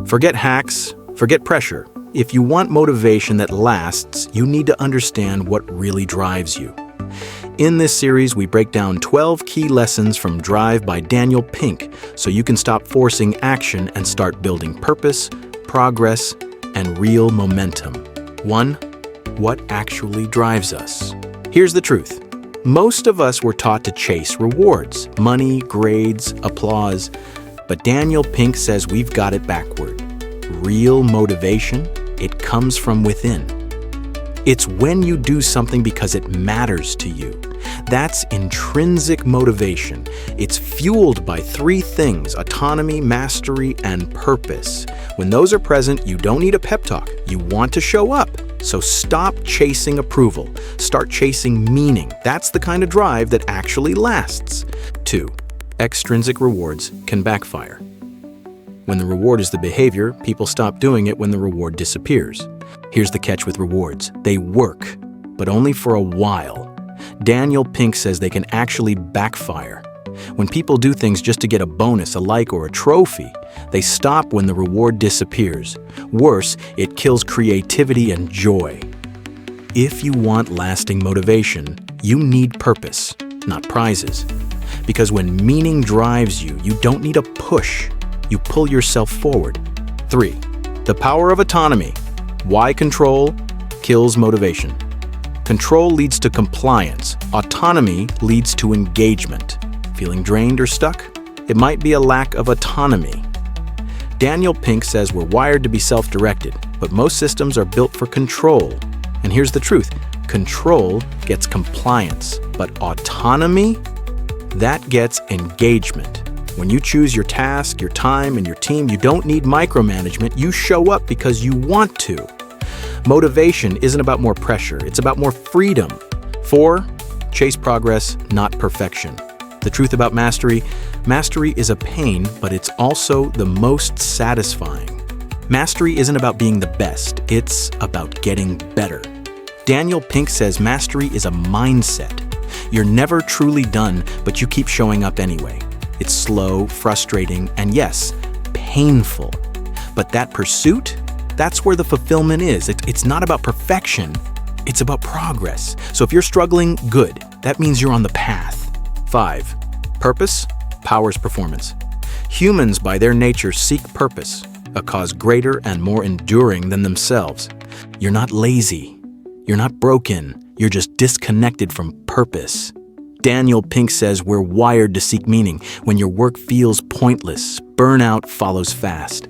Forget hacks, forget pressure. If you want motivation that lasts, you need to understand what really drives you. In this series, we break down 12 key lessons from Drive by Daniel Pink so you can stop forcing action and start building purpose, progress, and real momentum. 1. What actually drives us? Here's the truth. Most of us were taught to chase rewards, money, grades, applause, but Daniel Pink says we've got it backward. Real motivation, it comes from within. It's when you do something because it matters to you. That's intrinsic motivation. It's fueled by 3 things: autonomy, mastery, and purpose. When those are present, you don't need a pep talk. You want to show up. So stop chasing approval. Start chasing meaning. That's the kind of drive that actually lasts. 2. Extrinsic rewards can backfire. When the reward is the behavior, people stop doing it when the reward disappears. Here's the catch with rewards. They work, but only for a while. Daniel Pink says they can actually backfire. When people do things just to get a bonus, a like, or a trophy, they stop when the reward disappears. Worse, it kills creativity and joy. If you want lasting motivation, you need purpose, not prizes. Because when meaning drives you, you don't need a push. You pull yourself forward. 3. The power of autonomy. Why control kills motivation. Control leads to compliance. Autonomy leads to engagement. Feeling drained or stuck? It might be a lack of autonomy. Daniel Pink says we're wired to be self-directed, but most systems are built for control. And here's the truth. Control gets compliance, but autonomy, that gets engagement. When you choose your task, your time, and your team, you don't need micromanagement. You show up because you want to. Motivation isn't about more pressure, it's about more freedom. 4. Chase progress, not perfection. The truth about mastery is a pain, but it's also the most satisfying. Mastery isn't about being the best, it's about getting better. Daniel Pink says mastery is a mindset. You're never truly done, but you keep showing up anyway. It's slow, frustrating, and yes, painful. But that pursuit, that's where the fulfillment is. It's not about perfection, it's about progress. So if you're struggling, good. That means you're on the path. 5. Purpose powers performance. Humans, by their nature, seek purpose, a cause greater and more enduring than themselves. You're not lazy. You're not broken. You're just disconnected from purpose. Daniel Pink says we're wired to seek meaning. When your work feels pointless, burnout follows fast.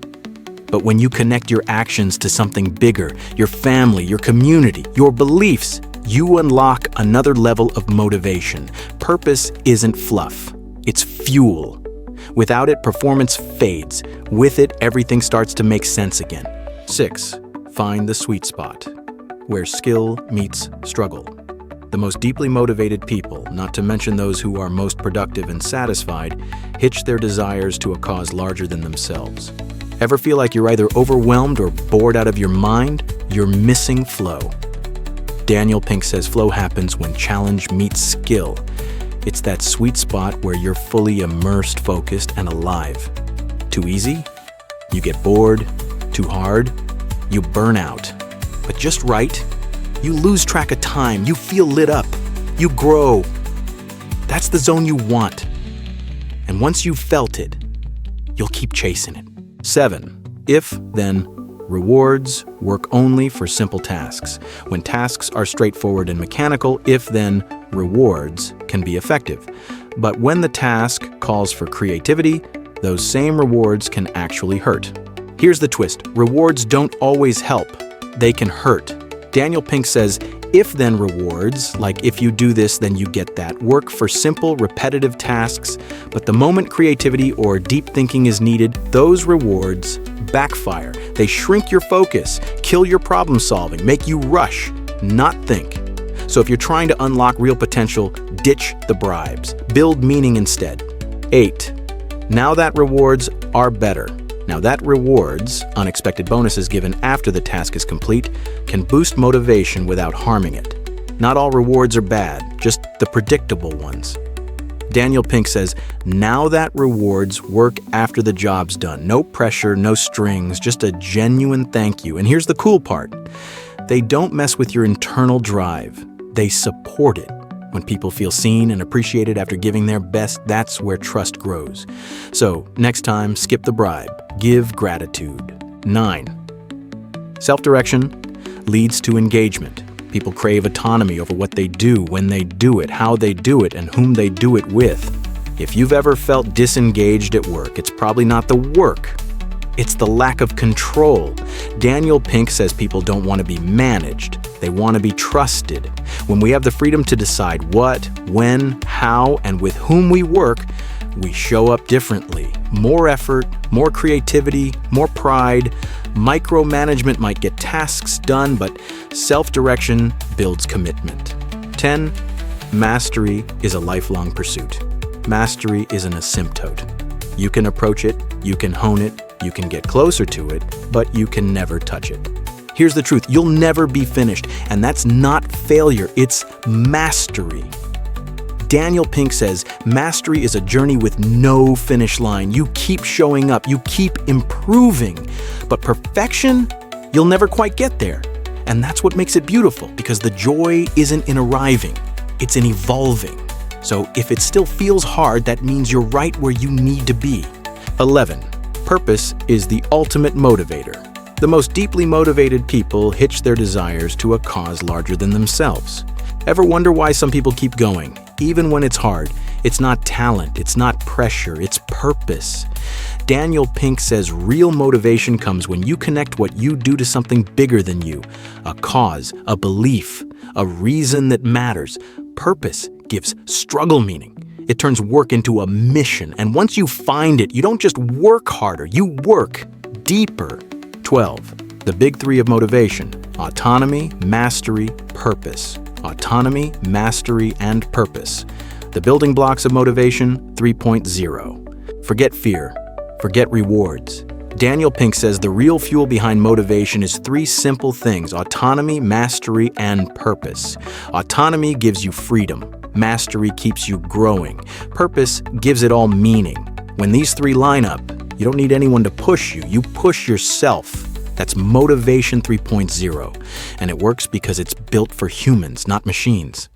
But when you connect your actions to something bigger, your family, your community, your beliefs, you unlock another level of motivation. Purpose isn't fluff. It's fuel. Without it, performance fades. With it, everything starts to make sense again. 6. Find the sweet spot, where skill meets struggle. The most deeply motivated people, not to mention those who are most productive and satisfied, hitch their desires to a cause larger than themselves. Ever feel like you're either overwhelmed or bored out of your mind? You're missing flow. Daniel Pink says flow happens when challenge meets skill. It's that sweet spot where you're fully immersed, focused, and alive. Too easy? You get bored. Too hard? You burn out. But just right? You lose track of time. You feel lit up. You grow. That's the zone you want. And once you've felt it, you'll keep chasing it. 7. If, then, rewards work only for simple tasks. When tasks are straightforward and mechanical, if, then, rewards can be effective. But when the task calls for creativity, those same rewards can actually hurt. Here's the twist. Rewards don't always help. They can hurt. Daniel Pink says, if-then rewards, like if you do this, then you get that, work for simple, repetitive tasks, but the moment creativity or deep thinking is needed, those rewards backfire. They shrink your focus, kill your problem solving, make you rush, not think. So if you're trying to unlock real potential, ditch the bribes. Build meaning instead. 8. Now that rewards are better. Now that rewards, unexpected bonuses given after the task is complete, can boost motivation without harming it. Not all rewards are bad, just the predictable ones. Daniel Pink says, now that rewards work after the job's done. No pressure, no strings, just a genuine thank you. And here's the cool part. They don't mess with your internal drive. They support it. When people feel seen and appreciated after giving their best, that's where trust grows. So, next time, skip the bribe. Give gratitude. 9. Self-direction leads to engagement. People crave autonomy over what they do, when they do it, how they do it, and whom they do it with. If you've ever felt disengaged at work, it's probably not the work. It's the lack of control. Daniel Pink says people don't want to be managed. They want to be trusted. When we have the freedom to decide what, when, how, and with whom we work, we show up differently. More effort, more creativity, more pride. Micromanagement might get tasks done, but self-direction builds commitment. 10. Mastery is a lifelong pursuit. Mastery is an asymptote. You can approach it, you can hone it, you can get closer to it, but you can never touch it. Here's the truth, you'll never be finished, and that's not failure, it's mastery. Daniel Pink says, mastery is a journey with no finish line. You keep showing up, you keep improving, but perfection, you'll never quite get there. And that's what makes it beautiful, because the joy isn't in arriving, it's in evolving. So if it still feels hard, that means you're right where you need to be. 11. Purpose is the ultimate motivator. The most deeply motivated people hitch their desires to a cause larger than themselves. Ever wonder why some people keep going, even when it's hard? It's not talent, it's not pressure, it's purpose. Daniel Pink says real motivation comes when you connect what you do to something bigger than you, a cause, a belief, a reason that matters. Purpose gives struggle meaning. It turns work into a mission, and once you find it, you don't just work harder, you work deeper. 12. The big three of motivation: autonomy, mastery, purpose. Autonomy, mastery, and purpose. The building blocks of motivation 3.0. Forget fear. Forget rewards. Daniel Pink says the real fuel behind motivation is 3 simple things: autonomy, mastery, and purpose. Autonomy gives you freedom. Mastery keeps you growing. Purpose gives it all meaning. When these 3 line up, you don't need anyone to push you. You push yourself. That's Motivation 3.0. And it works because it's built for humans, not machines.